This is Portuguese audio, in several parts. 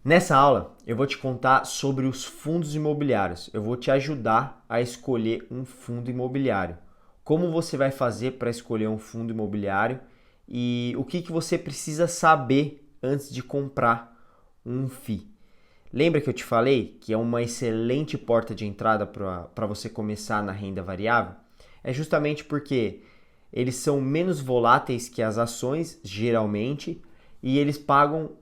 Nessa aula, eu vou te contar sobre os fundos imobiliários. Eu vou te ajudar a escolher um fundo imobiliário. Como você vai fazer para escolher um fundo imobiliário e o que você precisa saber antes de comprar um FII. Lembra que eu te falei que é uma excelente porta de entrada para você começar na renda variável? É justamente porque eles são menos voláteis que as ações, geralmente, e eles pagam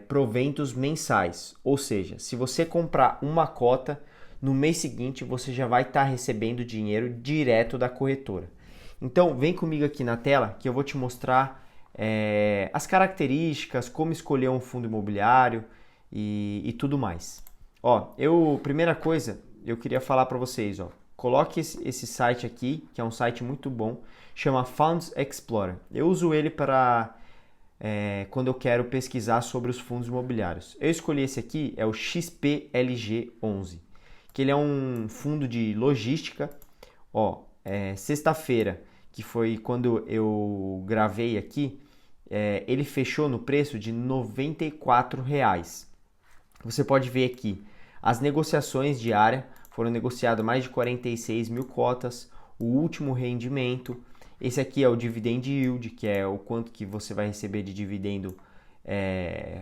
proventos mensais. Ou seja, se você comprar uma cota, no mês seguinte você já vai estar recebendo dinheiro direto da corretora. Então, vem comigo aqui na tela que eu vou te mostrar as características, como escolher um fundo imobiliário e tudo mais. Ó, primeira coisa, eu queria falar para vocês, ó, coloque esse site aqui, que é um site muito bom, chama Funds Explorer. Eu uso ele para quando eu quero pesquisar sobre os fundos imobiliários. Eu escolhi esse aqui, é o XPLG11, que ele é um fundo de logística. Ó, sexta-feira, que foi quando eu gravei aqui, ele fechou no preço de R$ 94. Você pode ver aqui, as negociações diárias foram negociadas mais de 46 mil cotas, o último rendimento. Esse aqui é o dividend yield, que é o quanto que você vai receber de dividendo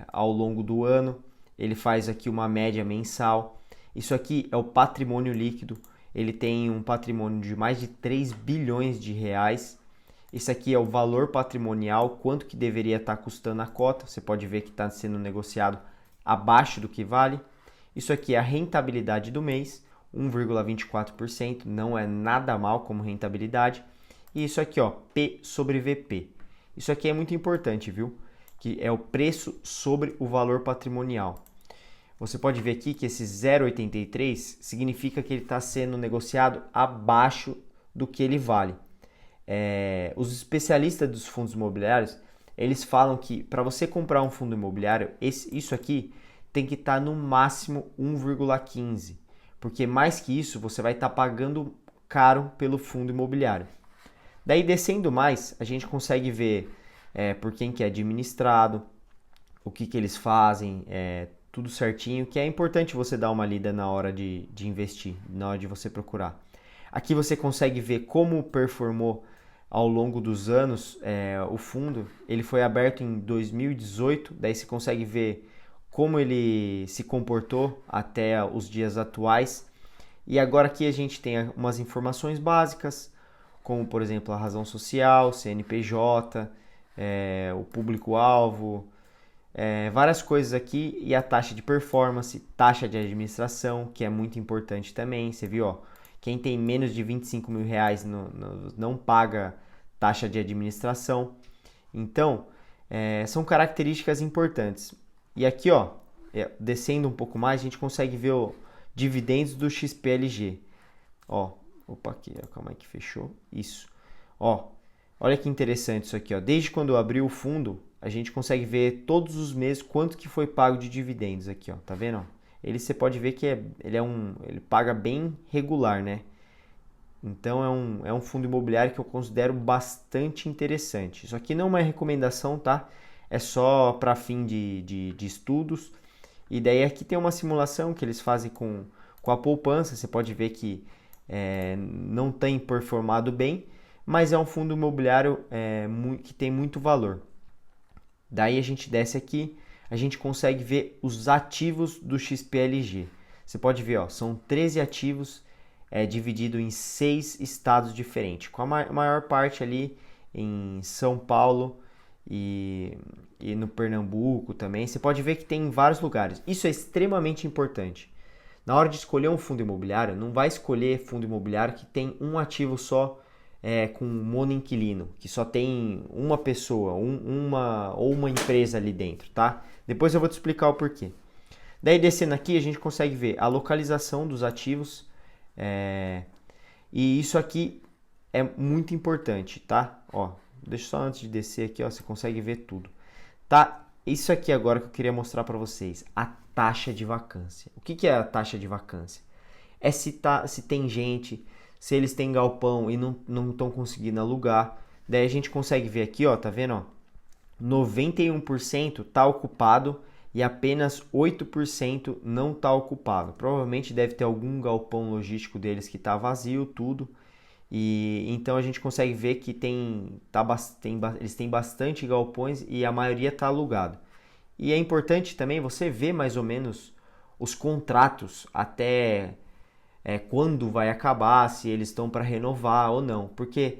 ao longo do ano. Ele faz aqui uma média mensal. Isso aqui é o patrimônio líquido. Ele tem um patrimônio de mais de 3 bilhões de reais. Esse aqui é o valor patrimonial, quanto que deveria estar custando a cota. Você pode ver que está sendo negociado abaixo do que vale. Isso aqui é a rentabilidade do mês, 1,24%, não é nada mal como rentabilidade. E isso aqui, ó, P sobre VP. Isso aqui é muito importante, viu? Que é o preço sobre o valor patrimonial. Você pode ver aqui que esse 0,83 significa que ele está sendo negociado abaixo do que ele vale. Os especialistas dos fundos imobiliários, eles falam que para você comprar um fundo imobiliário, isso aqui tem que estar no máximo 1,15, porque mais que isso você vai estar pagando caro pelo fundo imobiliário. Daí descendo mais, a gente consegue ver por quem que é administrado, o que eles fazem, tudo certinho, que é importante você dar uma lida na hora de investir, na hora de você procurar. Aqui você consegue ver como performou ao longo dos anos o fundo. Ele foi aberto em 2018, daí você consegue ver como ele se comportou até os dias atuais. E agora aqui a gente tem umas informações básicas, como por exemplo a razão social, CNPJ, o público-alvo, várias coisas aqui, e a taxa de performance, taxa de administração, que é muito importante também. Você viu, ó, quem tem menos de 25 mil reais não paga taxa de administração. Então, são características importantes. E aqui, ó, descendo um pouco mais, a gente consegue ver o dividendos do XPLG. Ó, opa, aqui, calma aí que fechou. Isso. Ó, olha que interessante isso aqui, ó. Desde quando eu abri o fundo, a gente consegue ver todos os meses quanto que foi pago de dividendos aqui, ó. Tá vendo? Ele você pode ver que ele paga bem regular, né? Então é um fundo imobiliário que eu considero bastante interessante. Isso aqui não é uma recomendação, tá? É só para fim de estudos. E daí aqui tem uma simulação que eles fazem com a poupança. Você pode ver que não tem performado bem, mas é um fundo imobiliário que tem muito valor. Daí a gente desce aqui, a gente consegue ver os ativos do XPLG. Você pode ver, ó, são 13 ativos dividido em 6 estados diferentes, com a maior parte ali em São Paulo e no Pernambuco também. Você pode ver que tem em vários lugares. Isso é extremamente importante. Na hora de escolher um fundo imobiliário, não vai escolher fundo imobiliário que tem um ativo só com monoinquilino, que só tem uma pessoa, ou uma empresa ali dentro, tá? Depois eu vou te explicar o porquê. Daí descendo aqui a gente consegue ver a localização dos ativos, e isso aqui é muito importante, tá? Ó, deixa só antes de descer aqui, ó, você consegue ver tudo, tá? Isso aqui agora que eu queria mostrar para vocês, a taxa de vacância. O que é a taxa de vacância? É se tem gente, se eles têm galpão e não estão conseguindo alugar. Daí a gente consegue ver aqui, ó, tá vendo? Ó, 91% tá ocupado e apenas 8% não está ocupado. Provavelmente deve ter algum galpão logístico deles que está vazio, tudo. E então a gente consegue ver que eles têm bastante galpões e a maioria está alugado. E é importante também você ver mais ou menos os contratos até quando vai acabar, se eles estão para renovar ou não. Porque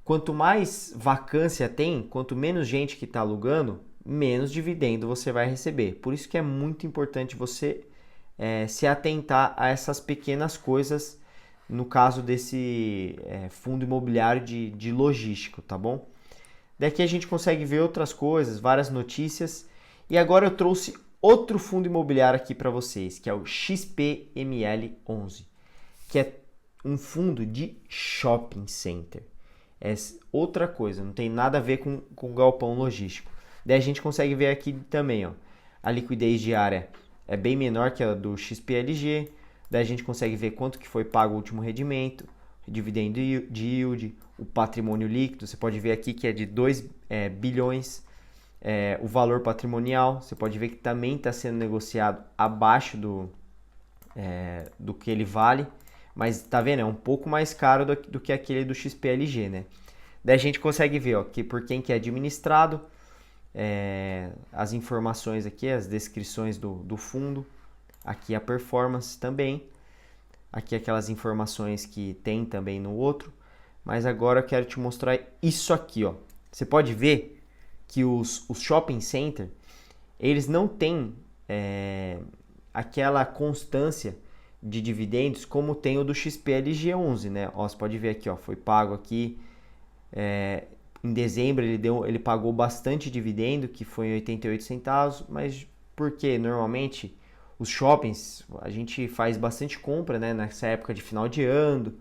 quanto mais vacância tem, quanto menos gente que está alugando, menos dividendo você vai receber. Por isso que é muito importante você se atentar a essas pequenas coisas no caso desse fundo imobiliário de logístico, tá bom? Daqui a gente consegue ver outras coisas, várias notícias. E agora eu trouxe outro fundo imobiliário aqui para vocês, que é o XPML11, que é um fundo de shopping center. É outra coisa, não tem nada a ver com galpão logístico. Daí a gente consegue ver aqui também, ó, a liquidez diária é bem menor que a do XPLG. Daí a gente consegue ver quanto que foi pago o último rendimento, dividendo de yield, o patrimônio líquido. Você pode ver aqui que é de 2 bilhões. O valor patrimonial, você pode ver que também está sendo negociado abaixo do que ele vale. Mas tá vendo? É um pouco mais caro do que aquele do XPLG, né? Daí a gente consegue ver, ó, que por quem que é administrado, as informações aqui, as descrições do fundo. Aqui a performance também. Aqui aquelas informações que tem também no outro. Mas agora eu quero te mostrar isso aqui, ó. Você pode ver que os shopping center, eles não têm aquela constância de dividendos como tem o do XPLG11, né? Ó, você pode ver aqui, ó, foi pago aqui em dezembro ele pagou bastante dividendo, que foi em 88 centavos, mas porque normalmente os shoppings, a gente faz bastante compra, né, nessa época de final de ano,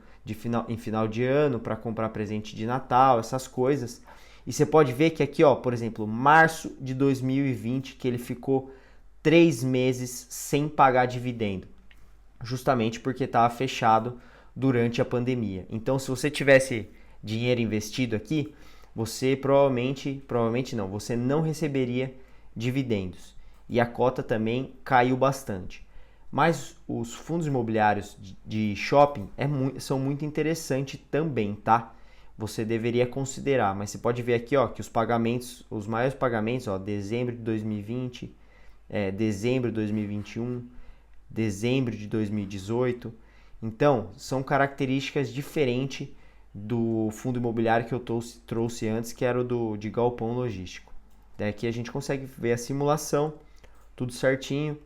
em final de ano para comprar presente de Natal, essas coisas. E você pode ver que aqui, ó, por exemplo, março de 2020, que ele ficou 3 meses sem pagar dividendo, justamente porque estava fechado durante a pandemia. Então, se você tivesse dinheiro investido aqui, você provavelmente não, você não receberia dividendos. E a cota também caiu bastante. Mas os fundos imobiliários de shopping são muito interessantes também, tá? Você deveria considerar, mas você pode ver aqui, ó, que os maiores pagamentos, ó, dezembro de 2020, dezembro de 2021, dezembro de 2018. Então, são características diferentes do fundo imobiliário que eu trouxe antes, que era o de galpão logístico. Daqui a gente consegue ver a simulação, tudo certinho.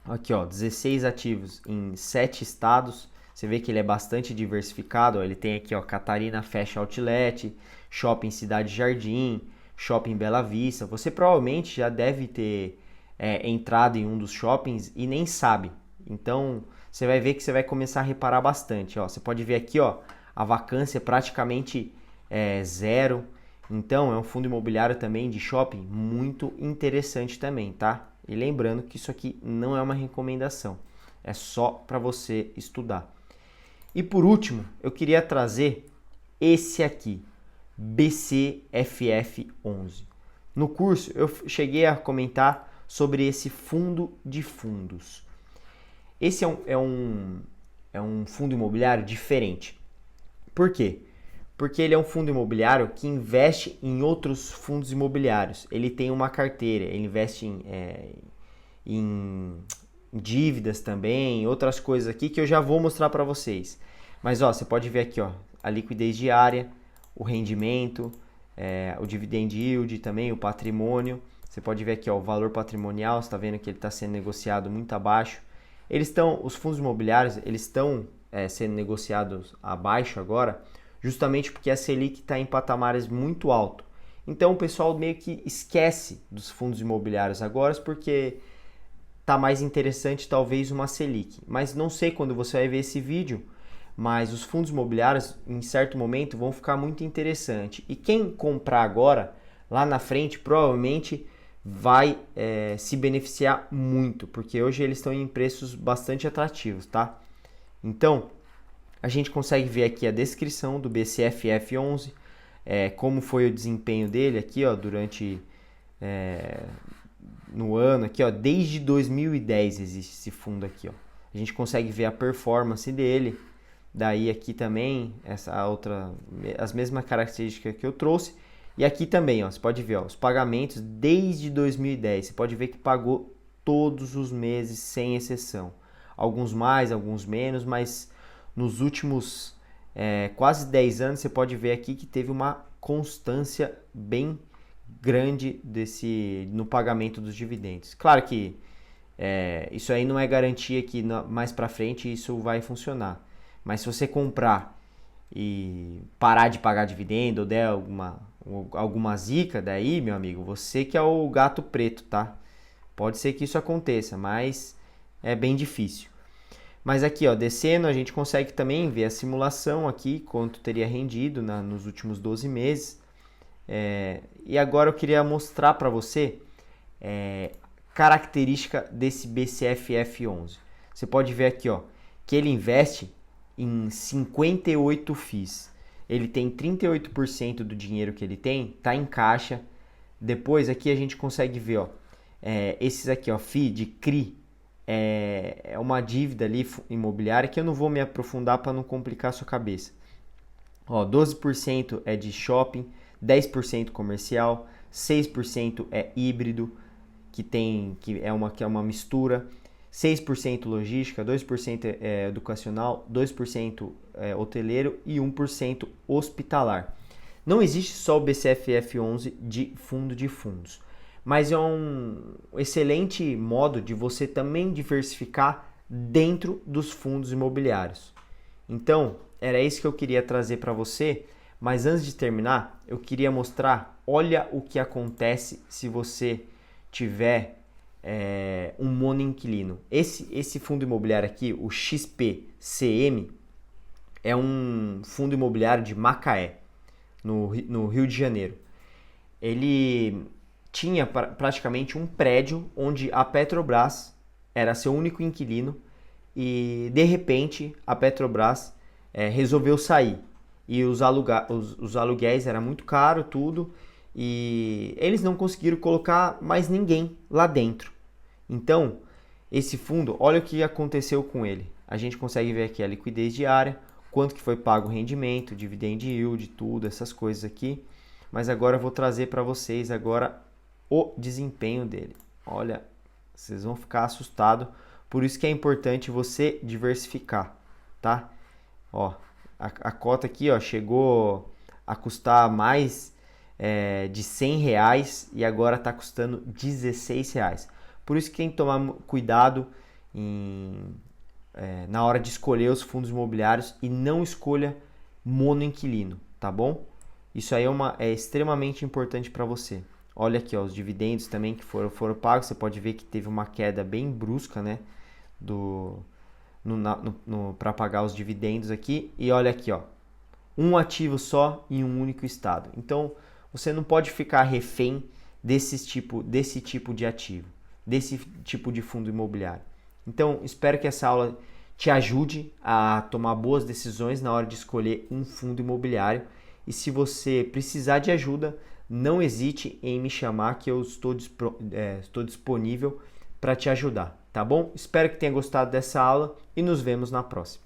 Aqui, ó, 16 ativos em 7 estados. Você vê que ele é bastante diversificado. Ó. Ele tem aqui, ó, Catarina Fashion Outlet, Shopping Cidade Jardim, Shopping Bela Vista. Você provavelmente já deve ter entrado em um dos shoppings e nem sabe. Então, você vai ver que você vai começar a reparar bastante. Ó. Você pode ver aqui, ó, a vacância é praticamente zero. Então, é um fundo imobiliário também de shopping muito interessante também, tá? E lembrando que isso aqui não é uma recomendação, é só para você estudar. E por último, eu queria trazer esse aqui, BCFF11. No curso, eu cheguei a comentar sobre esse fundo de fundos. Esse é um fundo imobiliário diferente. Por quê? Porque ele é um fundo imobiliário que investe em outros fundos imobiliários. Ele tem uma carteira, ele investe em dívidas também, outras coisas aqui que eu já vou mostrar para vocês. Mas ó, você pode ver aqui, ó, a liquidez diária, o rendimento, o dividend yield também, o patrimônio. Você pode ver aqui, ó, o valor patrimonial, você está vendo que ele está sendo negociado muito abaixo. Os fundos imobiliários, eles estão sendo negociados abaixo agora, justamente porque a Selic está em patamares muito altos. Então o pessoal meio que esquece dos fundos imobiliários agora, porque está mais interessante talvez uma Selic. Mas não sei quando você vai ver esse vídeo, mas os fundos imobiliários em certo momento vão ficar muito interessantes. E quem comprar agora, lá na frente, provavelmente vai se beneficiar muito, porque hoje eles estão em preços bastante atrativos, tá? Então, a gente consegue ver aqui a descrição do BCFF11, como foi o desempenho dele aqui, ó, durante no ano aqui, ó, desde 2010 existe esse fundo aqui, ó. A gente consegue ver a performance dele. Daí aqui também as mesmas características que eu trouxe. E aqui também, ó, você pode ver, ó, os pagamentos desde 2010. Você pode ver que pagou todos os meses sem exceção. Alguns mais, alguns menos, mas nos últimos quase 10 anos você pode ver aqui que teve uma constância bem grande no pagamento dos dividendos. Claro que isso aí não é garantia que mais para frente isso vai funcionar. Mas se você comprar e parar de pagar dividendo ou der alguma zica, daí, meu amigo, você que é o gato preto, tá? Pode ser que isso aconteça, mas é bem difícil. Mas aqui, ó, descendo, a gente consegue também ver a simulação aqui, quanto teria rendido nos últimos 12 meses. E agora eu queria mostrar para você característica desse BCFF11. Você pode ver aqui, ó, que ele investe em 58 FIIs. Ele tem 38% do dinheiro que ele tem, tá em caixa. Depois aqui a gente consegue ver, ó, esses aqui, ó, FII de CRI, é uma dívida ali imobiliária que eu não vou me aprofundar para não complicar a sua cabeça. Ó, 12% é de shopping, 10% comercial, 6% é híbrido, que é uma mistura, 6% logística, 2% é educacional, 2% é hoteleiro e 1% hospitalar. Não existe só o BCFF11 de fundo de fundos, mas é um excelente modo de você também diversificar dentro dos fundos imobiliários. Então, era isso que eu queria trazer para você, mas antes de terminar, eu queria mostrar, olha o que acontece se você tiver um monoinquilino. Esse fundo imobiliário aqui, o XPCM, é um fundo imobiliário de Macaé, no Rio de Janeiro. Ele tinha praticamente um prédio onde a Petrobras era seu único inquilino e, de repente, a Petrobras resolveu sair. E os aluguéis eram muito caros, tudo, e eles não conseguiram colocar mais ninguém lá dentro. Então, esse fundo, olha o que aconteceu com ele. A gente consegue ver aqui a liquidez diária, quanto que foi pago o rendimento, dividend yield, tudo, essas coisas aqui. Mas agora eu vou trazer para vocês agora o desempenho dele. Olha, vocês vão ficar assustados. Por isso que é importante você diversificar, tá? Ó, a cota aqui, ó, chegou a custar mais de R$100 e agora está custando R$16. Por isso que tem que tomar cuidado na hora de escolher os fundos imobiliários e não escolha monoinquilino, tá bom? Isso aí é extremamente importante para você. Olha aqui, ó, os dividendos também que foram pagos. Você pode ver que teve uma queda bem brusca, né, para pagar os dividendos aqui. E olha aqui, ó, um ativo só em um único estado. Então, você não pode ficar refém desse tipo de ativo, desse tipo de fundo imobiliário. Então, espero que essa aula te ajude a tomar boas decisões na hora de escolher um fundo imobiliário. E se você precisar de ajuda, não hesite em me chamar que eu estou disponível para te ajudar, tá bom? Espero que tenha gostado dessa aula e nos vemos na próxima.